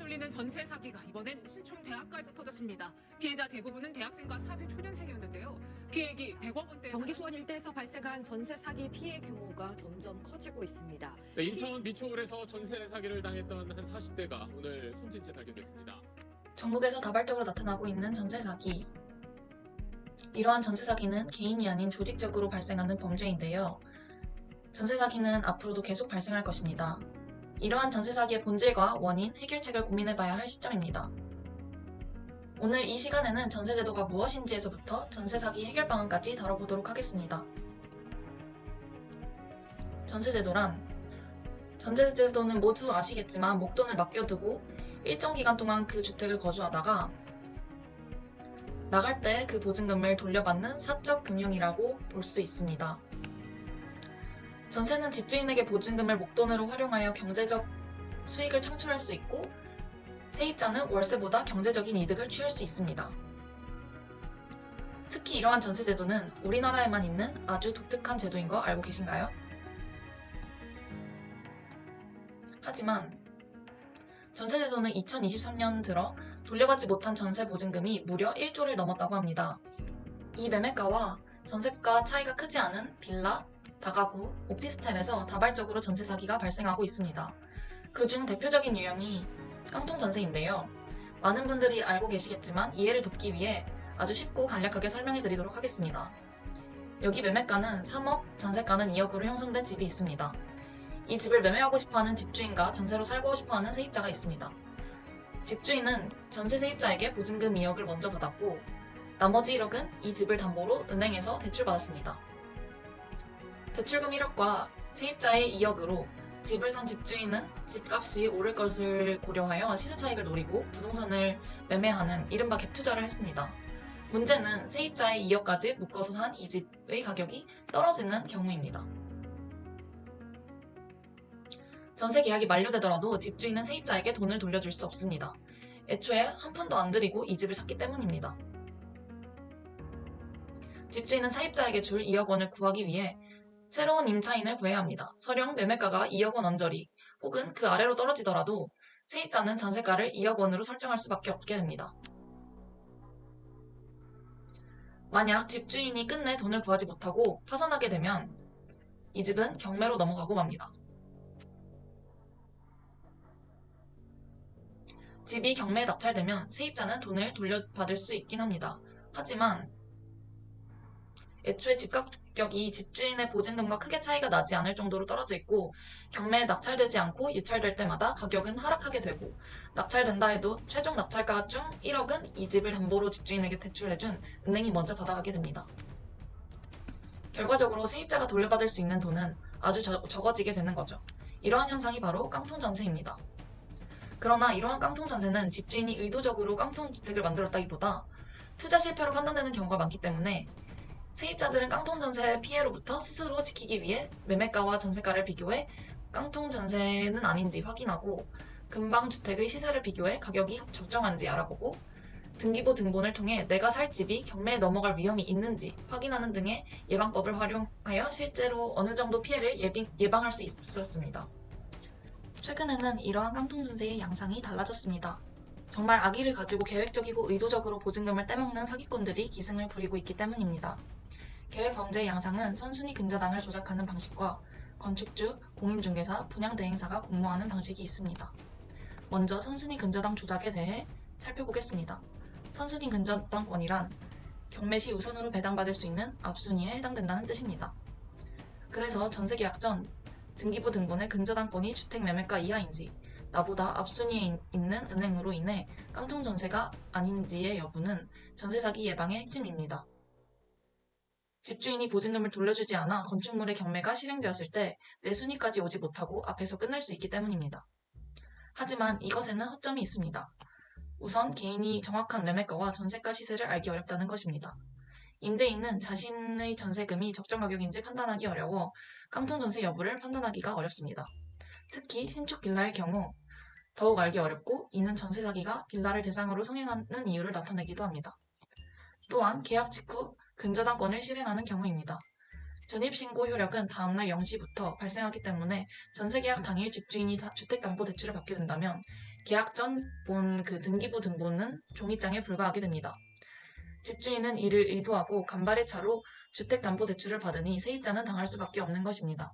울리는 전세 사기가 이번엔 신촌 대학가에서 터졌습니다. 피해자 대부분은 대학생과 사회 초년생이었는데요. 피해액이 100억 원대. 경기 수원 일대에서 발생한 전세 사기 피해 규모가 점점 커지고 있습니다. 네, 인천 미추홀에서 전세 사기를 당했던 한 40대가 오늘 숨진 채 발견됐습니다. 전국에서 다발적으로 나타나고 있는 전세 사기. 이러한 전세 사기는 개인이 아닌 조직적으로 발생하는 범죄인데요. 전세 사기는 앞으로도 계속 발생할 것입니다. 이러한 전세 사기의 본질과 원인, 해결책을 고민해봐야 할 시점입니다. 오늘 이 시간에는 전세 제도가 무엇인지에서부터 전세 사기 해결 방안까지 다뤄보도록 하겠습니다. 전세 제도는 모두 아시겠지만 목돈을 맡겨두고 일정 기간 동안 그 주택을 거주하다가 나갈 때 그 보증금을 돌려받는 사적 금융이라고 볼 수 있습니다. 전세는 집주인에게 보증금을 목돈으로 활용하여 경제적 수익을 창출할 수 있고 세입자는 월세보다 경제적인 이득을 취할 수 있습니다. 특히 이러한 전세 제도는 우리나라에만 있는 아주 독특한 제도인 거 알고 계신가요? 하지만 전세 제도는 2023년 들어 돌려받지 못한 전세 보증금이 무려 1조를 넘었다고 합니다. 이 매매가와 전세가 차이가 크지 않은 빌라, 다가구, 오피스텔에서 다발적으로 전세 사기가 발생하고 있습니다. 그중 대표적인 유형이 깡통 전세인데요. 많은 분들이 알고 계시겠지만 이해를 돕기 위해 아주 쉽고 간략하게 설명해 드리도록 하겠습니다. 여기 매매가는 3억, 전세가는 2억으로 형성된 집이 있습니다. 이 집을 매매하고 싶어하는 집주인과 전세로 살고 싶어하는 세입자가 있습니다. 집주인은 전세 세입자에게 보증금 2억을 먼저 받았고 나머지 1억은 이 집을 담보로 은행에서 대출받았습니다. 대출금 1억과 세입자의 2억으로 집을 산 집주인은 집값이 오를 것을 고려하여 시세 차익을 노리고 부동산을 매매하는 이른바 갭 투자를 했습니다. 문제는 세입자의 2억까지 묶어서 산 이 집의 가격이 떨어지는 경우입니다. 전세 계약이 만료되더라도 집주인은 세입자에게 돈을 돌려줄 수 없습니다. 애초에 한 푼도 안 들이고 이 집을 샀기 때문입니다. 집주인은 세입자에게 줄 2억 원을 구하기 위해 새로운 임차인을 구해야 합니다. 설령 매매가가 2억 원 언저리 혹은 그 아래로 떨어지더라도 세입자는 전세가를 2억 원으로 설정할 수밖에 없게 됩니다. 만약 집주인이 끝내 돈을 구하지 못하고 파산하게 되면 이 집은 경매로 넘어가고 맙니다. 집이 경매에 낙찰되면 세입자는 돈을 돌려받을 수 있긴 합니다. 하지만 애초에 집 가격이 집주인의 보증금과 크게 차이가 나지 않을 정도로 떨어져 있고 경매에 낙찰되지 않고 유찰될 때마다 가격은 하락하게 되고 낙찰된다 해도 최종 낙찰가 중 1억은 이 집을 담보로 집주인에게 대출해준 은행이 먼저 받아가게 됩니다. 결과적으로 세입자가 돌려받을 수 있는 돈은 아주 적어지게 되는 거죠. 이러한 현상이 바로 깡통전세입니다. 그러나 이러한 깡통전세는 집주인이 의도적으로 깡통주택을 만들었다기보다 투자 실패로 판단되는 경우가 많기 때문에 세입자들은 깡통전세 피해로부터 스스로 지키기 위해 매매가와 전세가를 비교해 깡통전세는 아닌지 확인하고 근방주택의 시세를 비교해 가격이 적정한지 알아보고 등기부 등본을 통해 내가 살 집이 경매에 넘어갈 위험이 있는지 확인하는 등의 예방법을 활용하여 실제로 어느 정도 피해를 예방할 수 있었습니다. 최근에는 이러한 깡통전세의 양상이 달라졌습니다. 정말 악의를 가지고 계획적이고 의도적으로 보증금을 떼먹는 사기꾼들이 기승을 부리고 있기 때문입니다. 계획 범죄의 양상은 선순위 근저당을 조작하는 방식과 건축주, 공인중개사, 분양대행사가 공모하는 방식이 있습니다. 먼저 선순위 근저당 조작에 대해 살펴보겠습니다. 선순위 근저당권이란 경매 시 우선으로 배당받을 수 있는 앞순위에 해당된다는 뜻입니다. 그래서 전세계약 전 등기부 등본의 근저당권이 주택 매매가 이하인지 나보다 앞순위에 있는 은행으로 인해 깡통전세가 아닌지의 여부는 전세사기 예방의 핵심입니다. 집주인이 보증금을 돌려주지 않아 건축물의 경매가 실행되었을 때 내 순위까지 오지 못하고 앞에서 끝날 수 있기 때문입니다. 하지만 이것에는 허점이 있습니다. 우선 개인이 정확한 매매가와 전세가 시세를 알기 어렵다는 것입니다. 임대인은 자신의 전세금이 적정 가격인지 판단하기 어려워 깡통전세 여부를 판단하기가 어렵습니다. 특히 신축 빌라의 경우 더욱 알기 어렵고 이는 전세 사기가 빌라를 대상으로 성행하는 이유를 나타내기도 합니다. 또한 계약 직후 근저당권을 실행하는 경우입니다. 전입신고 효력은 다음날 0시부터 발생하기 때문에 전세계약 당일 집주인이 주택담보대출을 받게 된다면 계약 전 본 그 등기부 등본은 종이장에 불과하게 됩니다. 집주인은 이를 의도하고 간발의 차로 주택담보대출을 받으니 세입자는 당할 수밖에 없는 것입니다.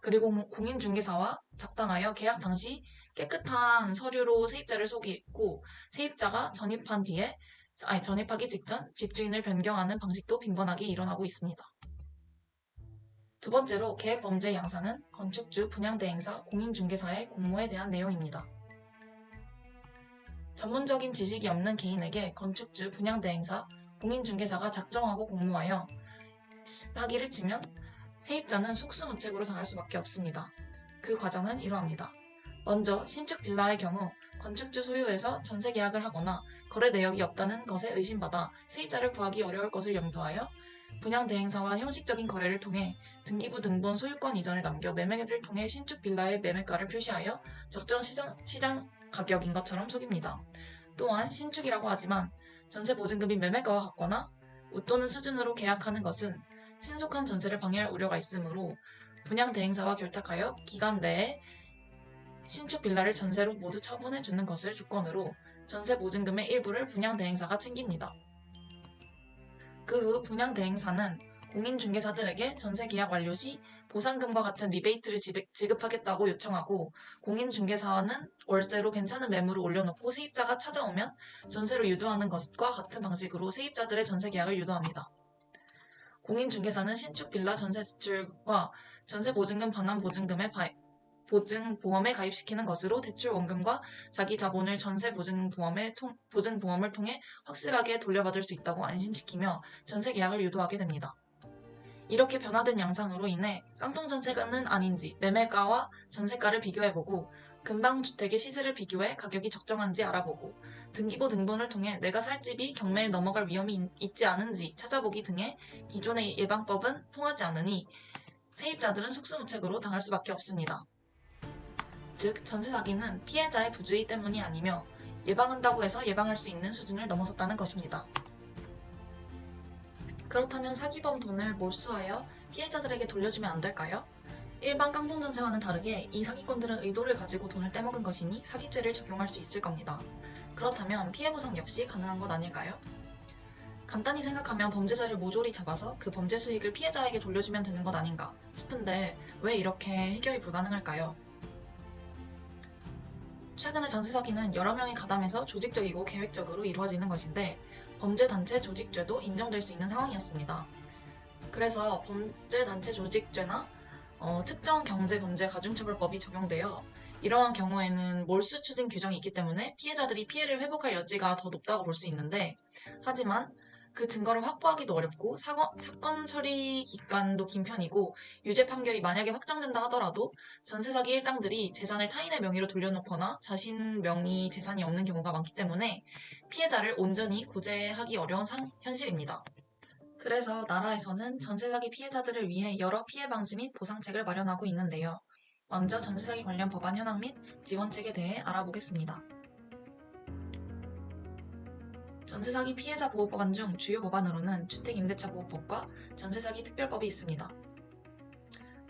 그리고 공인중개사와 작당하여 계약 당시 깨끗한 서류로 세입자를 속이고 세입자가 전입하기 직전 집주인을 변경하는 방식도 빈번하게 일어나고 있습니다. 두 번째로 계획범죄의 양상은 건축주, 분양대행사, 공인중개사의 공모에 대한 내용입니다. 전문적인 지식이 없는 개인에게 건축주, 분양대행사, 공인중개사가 작정하고 공모하여 사기를 치면 세입자는 속수무책으로 당할 수밖에 없습니다. 그 과정은 이러합니다. 먼저 신축 빌라의 경우 건축주 소유에서 전세 계약을 하거나 거래 내역이 없다는 것에 의심받아 세입자를 구하기 어려울 것을 염두하여 분양대행사와 형식적인 거래를 통해 등기부 등본 소유권 이전을 남겨 매매를 통해 신축 빌라의 매매가를 표시하여 적정 시장 가격인 것처럼 속입니다. 또한 신축이라고 하지만 전세 보증금이 매매가와 같거나 웃도는 수준으로 계약하는 것은 신속한 전세를 방해할 우려가 있으므로 분양대행사와 결탁하여 기간 내에 신축 빌라를 전세로 모두 처분해 주는 것을 조건으로 전세 보증금의 일부를 분양대행사가 챙깁니다. 그 후 분양대행사는 공인중개사들에게 전세 계약 완료 시 보상금과 같은 리베이트를 지급하겠다고 요청하고 공인중개사는 월세로 괜찮은 매물을 올려놓고 세입자가 찾아오면 전세로 유도하는 것과 같은 방식으로 세입자들의 전세 계약을 유도합니다. 공인중개사는 신축 빌라 전세 대출과 전세 보증금 반환 보증보험에 가입시키는 것으로 대출 원금과 자기 자본을 전세 보증보험을 통해 확실하게 돌려받을 수 있다고 안심시키며 전세 계약을 유도하게 됩니다. 이렇게 변화된 양상으로 인해 깡통전세가는 아닌지 매매가와 전세가를 비교해보고 근방주택의 시세를 비교해 가격이 적정한지 알아보고 등기부 등본을 통해 내가 살 집이 경매에 넘어갈 위험이 있지 않은지 찾아보기 등의 기존의 예방법은 통하지 않으니 세입자들은 속수무책으로 당할 수밖에 없습니다. 즉 전세 사기는 피해자의 부주의 때문이 아니며 예방한다고 해서 예방할 수 있는 수준을 넘어섰다는 것입니다. 그렇다면 사기범 돈을 몰수하여 피해자들에게 돌려주면 안 될까요? 일반 깡통전세와는 다르게 이 사기꾼들은 의도를 가지고 돈을 떼먹은 것이니 사기죄를 적용할 수 있을 겁니다. 그렇다면 피해보상 역시 가능한 것 아닐까요? 간단히 생각하면 범죄자를 모조리 잡아서 그 범죄 수익을 피해자에게 돌려주면 되는 것 아닌가 싶은데 왜 이렇게 해결이 불가능할까요? 최근에 전세 사기는 여러 명이 가담해서 조직적이고 계획적으로 이루어지는 것인데 범죄단체 조직죄도 인정될 수 있는 상황이었습니다. 그래서 범죄단체 조직죄나 특정경제범죄 가중처벌법이 적용되어 이러한 경우에는 몰수 추징 규정이 있기 때문에 피해자들이 피해를 회복할 여지가 더 높다고 볼 수 있는데 하지만 그 증거를 확보하기도 어렵고 사건 처리 기간도 긴 편이고 유죄 판결이 만약에 확정된다 하더라도 전세 사기 일당들이 재산을 타인의 명의로 돌려놓거나 자신 명의 재산이 없는 경우가 많기 때문에 피해자를 온전히 구제하기 어려운 현실입니다. 그래서 나라에서는 전세 사기 피해자들을 위해 여러 피해 방지 및 보상책을 마련하고 있는데요. 먼저 전세 사기 관련 법안 현황 및 지원책에 대해 알아보겠습니다. 전세사기 피해자 보호법안 중 주요 법안으로는 주택임대차보호법과 전세사기 특별법이 있습니다.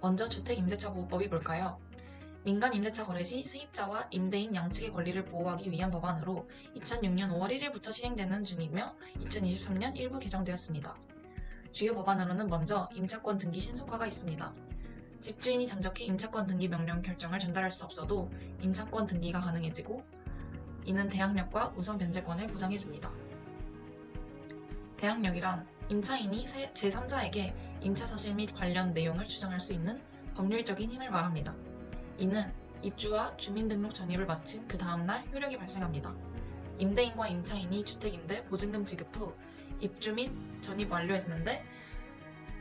먼저 주택임대차보호법이 뭘까요? 민간 임대차 거래 시 세입자와 임대인 양측의 권리를 보호하기 위한 법안으로 2006년 5월 1일부터 시행되는 중이며 2023년 일부 개정되었습니다. 주요 법안으로는 먼저 임차권 등기 신속화가 있습니다. 집주인이 잠적해 임차권 등기 명령 결정을 전달할 수 없어도 임차권 등기가 가능해지고 이는 대항력과 우선 변제권을 보장해줍니다. 대항력이란 임차인이 제3자에게 임차 사실 및 관련 내용을 주장할 수 있는 법률적인 힘을 말합니다. 이는 입주와 주민등록 전입을 마친 그 다음날 효력이 발생합니다. 임대인과 임차인이 주택임대 보증금 지급 후 입주 및 전입 완료했는데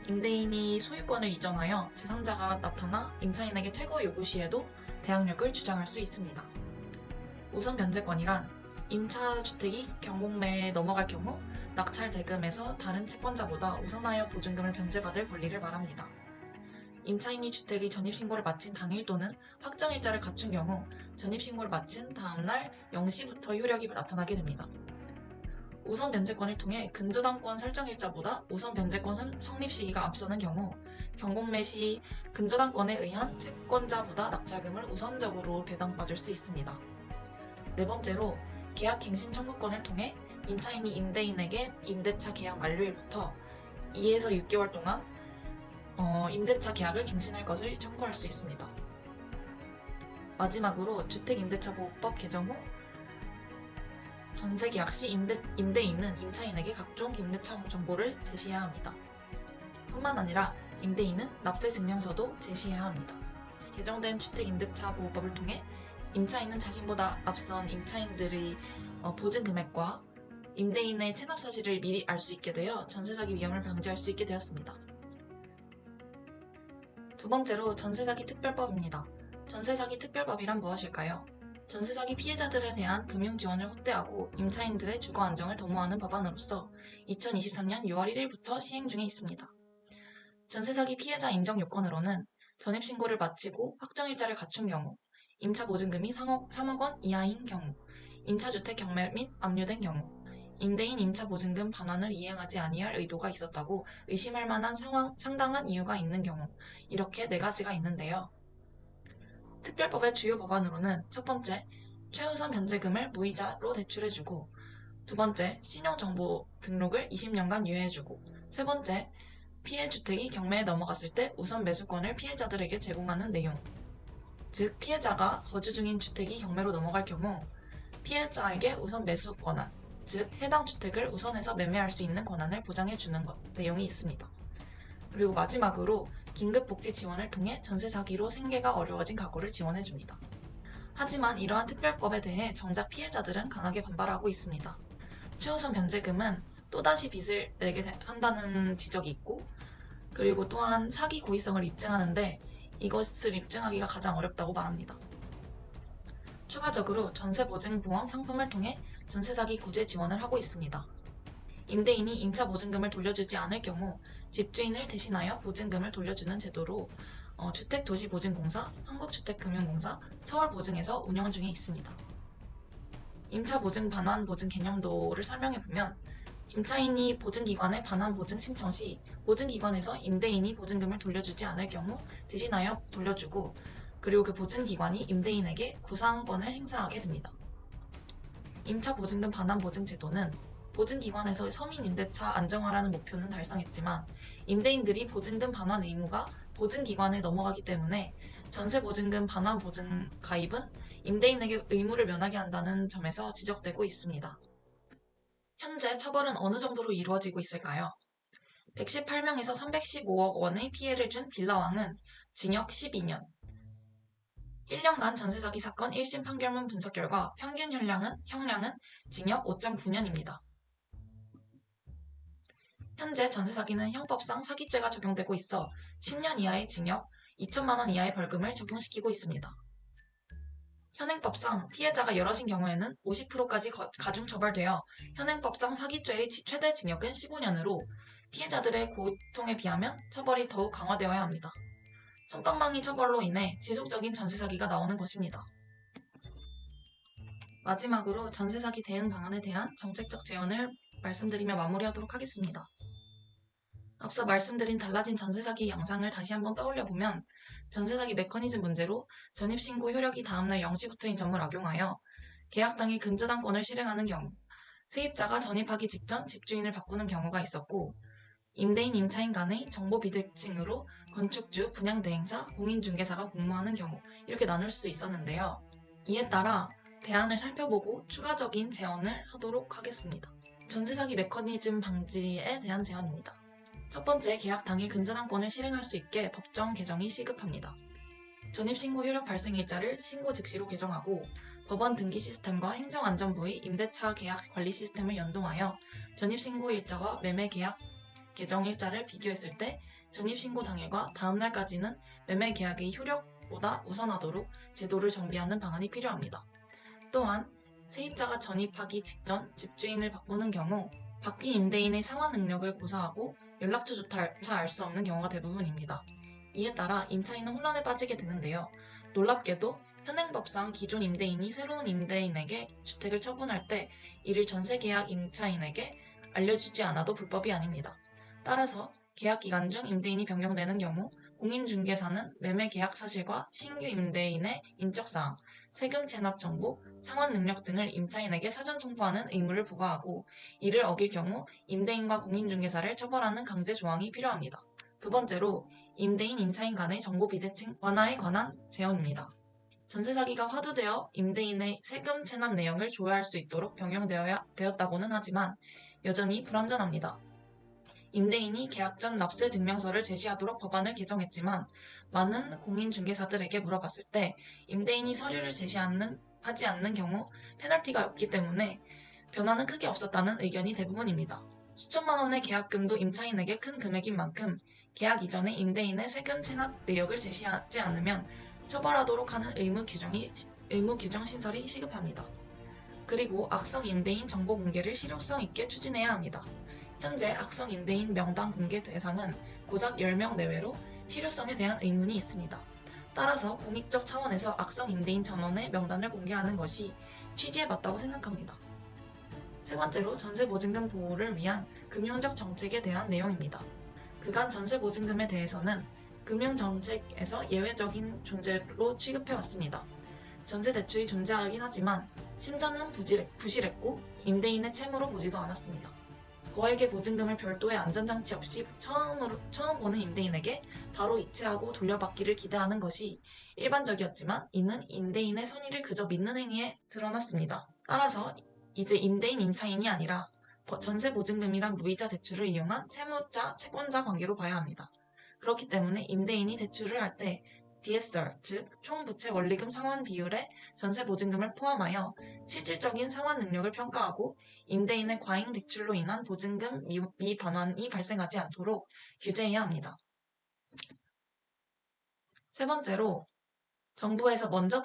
임대인이 소유권을 이전하여 제3자가 나타나 임차인에게 퇴거 요구 시에도 대항력을 주장할 수 있습니다. 우선 변제권이란 임차 주택이 경공매에 넘어갈 경우 낙찰 대금에서 다른 채권자보다 우선하여 보증금을 변제받을 권리를 말합니다. 임차인이 주택의 전입신고를 마친 당일 또는 확정일자를 갖춘 경우 전입신고를 마친 다음날 0시부터 효력이 나타나게 됩니다. 우선 변제권을 통해 근저당권 설정일자보다 우선 변제권 성립 시기가 앞서는 경우 경공매 시 근저당권에 의한 채권자보다 낙찰금을 우선적으로 배당받을 수 있습니다. 네 번째로 계약갱신 청구권을 통해 임차인이 임대인에게 임대차 계약 만료일부터 2에서 6개월 동안 임대차 계약을 갱신할 것을 청구할 수 있습니다. 마지막으로 주택임대차보호법 개정 후 전세 계약 시 임대인은 임차인에게 각종 임대차 정보를 제시해야 합니다. 뿐만 아니라 임대인은 납세 증명서도 제시해야 합니다. 개정된 주택임대차보호법을 통해 임차인은 자신보다 앞선 임차인들의 보증 금액과 임대인의 체납 사실을 미리 알 수 있게 되어 전세 사기 위험을 방지할 수 있게 되었습니다. 두 번째로 전세사기 특별법입니다. 전세사기 특별법이란 무엇일까요? 전세사기 피해자들에 대한 금융 지원을 확대하고 임차인들의 주거 안정을 도모하는 법안으로서 2023년 6월 1일부터 시행 중에 있습니다. 전세사기 피해자 인정 요건으로는 전입신고를 마치고 확정일자를 갖춘 경우, 임차보증금이 3억 원 이하인 경우, 임차주택 경매 및 압류된 경우, 임대인 임차보증금 반환을 이행하지 아니할 의도가 있었다고 의심할 만한 상당한 이유가 있는 경우, 이렇게 4가지가 있는데요. 특별법의 주요 법안으로는 첫 번째, 최우선 변제금을 무이자로 대출해주고, 두 번째, 신용정보 등록을 20년간 유예해주고, 세 번째, 피해 주택이 경매에 넘어갔을 때 우선 매수권을 피해자들에게 제공하는 내용. 즉, 피해자가 거주 중인 주택이 경매로 넘어갈 경우 피해자에게 우선 매수 권한, 즉 해당 주택을 우선해서 매매할 수 있는 권한을 보장해주는 내용이 있습니다. 그리고 마지막으로 긴급복지 지원을 통해 전세 사기로 생계가 어려워진 가구를 지원해줍니다. 하지만 이러한 특별법에 대해 정작 피해자들은 강하게 반발하고 있습니다. 최우선 변제금은 또다시 빚을 내게 한다는 지적이 있고, 그리고 또한 사기 고의성을 입증하는데 이것을 입증하기가 가장 어렵다고 말합니다. 추가적으로 전세보증보험 상품을 통해 전세사기 구제 지원을 하고 있습니다. 임대인이 임차보증금을 돌려주지 않을 경우 집주인을 대신하여 보증금을 돌려주는 제도로 주택도시보증공사, 한국주택금융공사, 서울보증에서 운영 중에 있습니다. 임차보증 반환 보증 개념도를 설명해보면 임차인이 보증기관에 반환 보증 신청 시 보증기관에서 임대인이 보증금을 돌려주지 않을 경우 대신하여 돌려주고, 그리고 그 보증기관이 임대인에게 구상권을 행사하게 됩니다. 임차보증금 반환보증 제도는 보증기관에서 서민 임대차 안정화라는 목표는 달성했지만 임대인들이 보증금 반환 의무가 보증기관에 넘어가기 때문에 전세보증금 반환보증 가입은 임대인에게 의무를 면하게 한다는 점에서 지적되고 있습니다. 현재 처벌은 어느 정도로 이루어지고 있을까요? 118명에서 315억 원의 피해를 준 빌라왕은 징역 12년, 1년간 전세사기 사건 1심 판결문 분석 결과 평균 형량은 징역 5.9년입니다. 현재 전세사기는 형법상 사기죄가 적용되고 있어 10년 이하의 징역, 2천만 원 이하의 벌금을 적용시키고 있습니다. 현행법상 피해자가 여럿인 경우에는 50%까지 가중처벌되어 현행법상 사기죄의 최대 징역은 15년으로 피해자들의 고통에 비하면 처벌이 더욱 강화되어야 합니다. 솜방망이 처벌로 인해 지속적인 전세사기가 나오는 것입니다. 마지막으로 전세사기 대응 방안에 대한 정책적 제언을 말씀드리며 마무리하도록 하겠습니다. 앞서 말씀드린 달라진 전세사기 양상을 다시 한번 떠올려보면 전세사기 메커니즘 문제로 전입신고 효력이 다음날 0시부터인 점을 악용하여 계약 당일 근저당권을 실행하는 경우, 세입자가 전입하기 직전 집주인을 바꾸는 경우가 있었고, 임대인, 임차인 간의 정보 비대칭으로 건축주, 분양대행사, 공인중개사가 공모하는 경우 이렇게 나눌 수 있었는데요. 이에 따라 대안을 살펴보고 추가적인 제언을 하도록 하겠습니다. 전세사기 메커니즘 방지에 대한 제언입니다. 첫 번째, 계약 당일 근저당권을 실행할 수 있게 법정 개정이 시급합니다. 전입신고 효력 발생일자를 신고 즉시로 개정하고 법원 등기 시스템과 행정안전부의 임대차 계약 관리 시스템을 연동하여 전입신고 일자와 매매 계약 개정 일자를 비교했을 때 전입신고 당일과 다음날까지는 매매 계약의 효력보다 우선하도록 제도를 정비하는 방안이 필요합니다. 또한 세입자가 전입하기 직전 집주인을 바꾸는 경우 바뀐 임대인의 상환 능력을 고사하고 연락처조차 알 수 없는 경우가 대부분입니다. 이에 따라 임차인은 혼란에 빠지게 되는데요. 놀랍게도 현행법상 기존 임대인이 새로운 임대인에게 주택을 처분할 때 이를 전세계약 임차인에게 알려주지 않아도 불법이 아닙니다. 따라서 계약 기간 중 임대인이 변경되는 경우 공인중개사는 매매 계약 사실과 신규 임대인의 인적사항, 세금 체납 정보, 상환 능력 등을 임차인에게 사전 통보하는 의무를 부과하고 이를 어길 경우 임대인과 공인중개사를 처벌하는 강제 조항이 필요합니다. 두 번째로 임대인, 임차인 간의 정보 비대칭 완화에 관한 제언입니다. 전세 사기가 화두되어 임대인의 세금 체납 내역을 조회할 수 있도록 변경되었다고는 하지만 여전히 불완전합니다. 임대인이 계약 전 납세 증명서를 제시하도록 법안을 개정했지만 많은 공인중개사들에게 물어봤을 때 임대인이 서류를 하지 않는 경우 페널티가 없기 때문에 변화는 크게 없었다는 의견이 대부분입니다. 수천만 원의 계약금도 임차인에게 큰 금액인 만큼 계약 이전에 임대인의 세금 체납 내역을 제시하지 않으면 처벌하도록 하는 의무 규정 신설이 시급합니다. 그리고 악성 임대인 정보 공개를 실효성 있게 추진해야 합니다. 현재 악성 임대인 명단 공개 대상은 고작 10명 내외로 실효성에 대한 의문이 있습니다. 따라서 공익적 차원에서 악성 임대인 전원의 명단을 공개하는 것이 취지에 맞다고 생각합니다. 세 번째로 전세보증금 보호를 위한 금융적 정책에 대한 내용입니다. 그간 전세보증금에 대해서는 금융정책에서 예외적인 존재로 취급해왔습니다. 전세대출이 존재하긴 하지만 심사는 부실했고 임대인의 채무로 보지도 않았습니다. 거액의 보증금을 별도의 안전장치 없이 처음 보는 임대인에게 바로 이체하고 돌려받기를 기대하는 것이 일반적이었지만 이는 임대인의 선의를 그저 믿는 행위에 드러났습니다. 따라서 이제 임대인, 임차인이 아니라 전세보증금이란 무이자 대출을 이용한 채무자, 채권자 관계로 봐야 합니다. 그렇기 때문에 임대인이 대출을 할 때 DSR, 즉 총부채 원리금 상환 비율에 전세보증금을 포함하여 실질적인 상환 능력을 평가하고 임대인의 과잉 대출로 인한 보증금 미반환이 발생하지 않도록 규제해야 합니다. 세 번째로 정부에서 먼저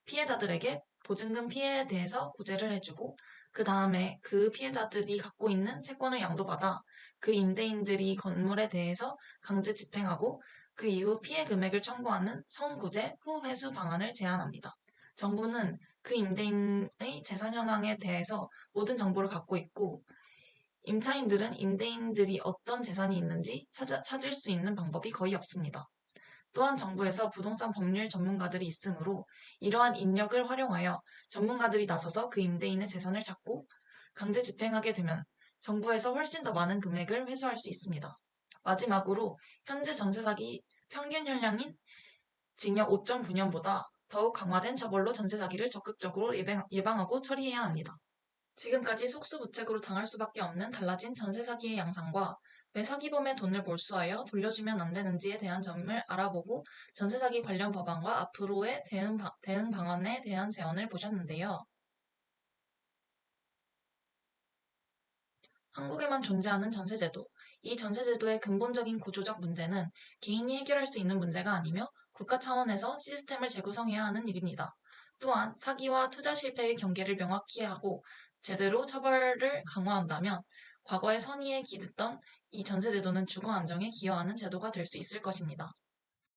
피해자들에게 보증금 피해에 대해서 구제를 해주고 그 다음에 그 피해자들이 갖고 있는 채권을 양도받아 그 임대인들이 건물에 대해서 강제 집행하고 그 이후 피해 금액을 청구하는 선구제 후 회수 방안을 제안합니다. 정부는 그 임대인의 재산 현황에 대해서 모든 정보를 갖고 있고 임차인들은 임대인들이 어떤 재산이 있는지 찾을 수 있는 방법이 거의 없습니다. 또한 정부에서 부동산 법률 전문가들이 있으므로 이러한 인력을 활용하여 전문가들이 나서서 그 임대인의 재산을 찾고 강제 집행하게 되면 정부에서 훨씬 더 많은 금액을 회수할 수 있습니다. 마지막으로 현재 전세 사기 평균 형량인 징역 5.9년보다 더욱 강화된 처벌로 전세 사기를 적극적으로 예방하고 처리해야 합니다. 지금까지 속수무책으로 당할 수밖에 없는 달라진 전세 사기의 양상과 왜 사기범의 돈을 몰수하여 돌려주면 안 되는지에 대한 점을 알아보고 전세 사기 관련 법안과 앞으로의 대응 방안에 대한 제언을 보셨는데요. 한국에만 존재하는 전세제도. 이 전세제도의 근본적인 구조적 문제는 개인이 해결할 수 있는 문제가 아니며 국가 차원에서 시스템을 재구성해야 하는 일입니다. 또한 사기와 투자 실패의 경계를 명확히 하고 제대로 처벌을 강화한다면 과거의 선의에 기댔던 이 전세제도는 주거 안정에 기여하는 제도가 될 수 있을 것입니다.